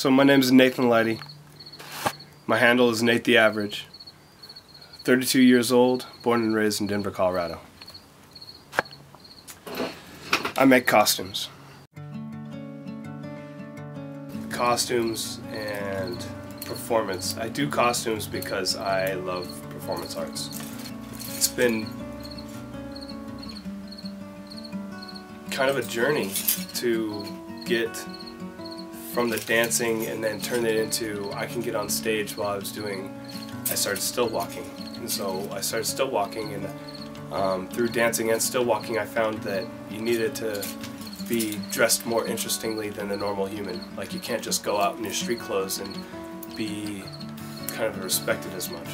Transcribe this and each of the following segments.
So my name is Nathan Leite. My handle is Nate the Average. 32 years old, born and raised in Denver, Colorado. I make costumes. Costumes and performance. I do costumes because I love performance arts. It's been kind of a journey to get from the dancing and then turn it into I can get on stage while I started still walking. And so I started still walking, and through dancing and still walking I found that you needed to be dressed more interestingly than a normal human. Like, you can't just go out in your street clothes and be kind of respected as much.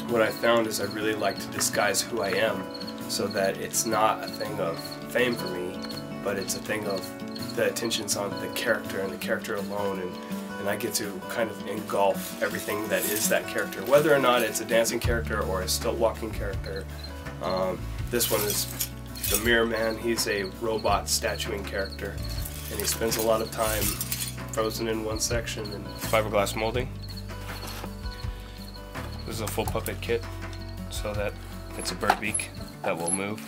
What I found is I really like to disguise who I am so that it's not a thing of fame for me, but it's a thing of the attention's on the character and the character alone, and I get to kind of engulf everything that is that character, whether or not it's a dancing character or a still walking character. This one is the Mirror Man. He's a robot statuing character, and he spends a lot of time frozen in one section in fiberglass molding. This is a full puppet kit, so that it's a bird beak that will move,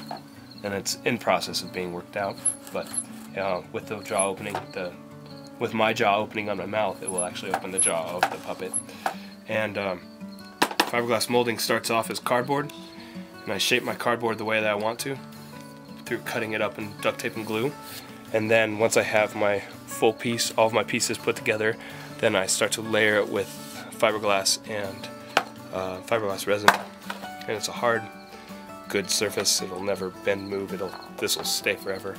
and it's in process of being worked out, but with the jaw opening, with my jaw opening on my mouth, it will actually open the jaw of the puppet. And fiberglass molding starts off as cardboard, and I shape my cardboard the way that I want to through cutting it up and duct tape and glue. And then once I have my full piece, all of my pieces put together, then I start to layer it with fiberglass and fiberglass resin. And it's a hard, good surface. It'll never bend, move. This will stay forever.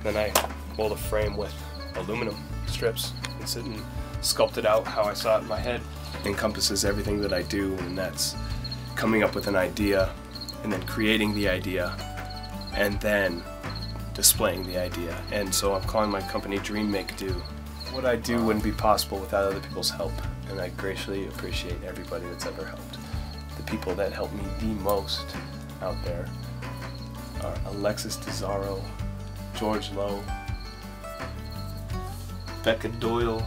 Then I mold a frame with aluminum strips and sit and sculpt it out how I saw it in my head. It encompasses everything that I do, and that's coming up with an idea and then creating the idea and then displaying the idea. And so I'm calling my company Dream Make Do. What I do wouldn't be possible without other people's help, and I greatly appreciate everybody that's ever helped. The people that help me the most out there are Alexis DeZaro, George Lowe, Becca Doyle.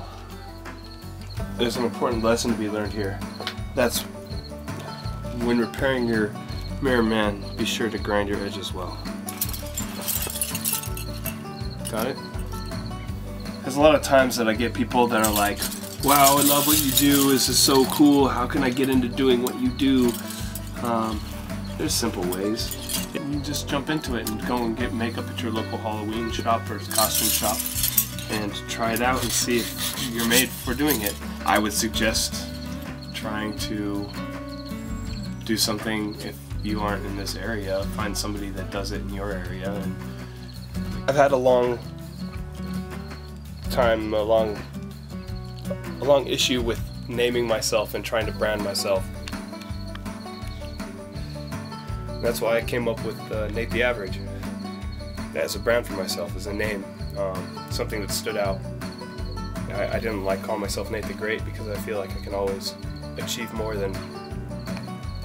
There's an important lesson to be learned here. That's when repairing your Mirror Man, be sure to grind your edges well. Got it? There's a lot of times that I get people that are like, wow, I love what you do, this is so cool, how can I get into doing what you do? There's simple ways. You just jump into it and go and get makeup at your local Halloween shop or costume shop and try it out and see if you're made for doing it. I would suggest trying to do something if you aren't in this area. Find somebody that does it in your area. And I've had a long issue with naming myself and trying to brand myself. That's why I came up with Nate the Average as a brand for myself, as a name, something that stood out. I didn't like calling myself Nate the Great because I feel like I can always achieve more than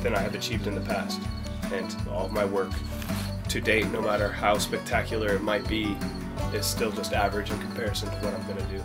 I have achieved in the past. And all of my work to date, no matter how spectacular it might be, is still just average in comparison to what I'm going to do.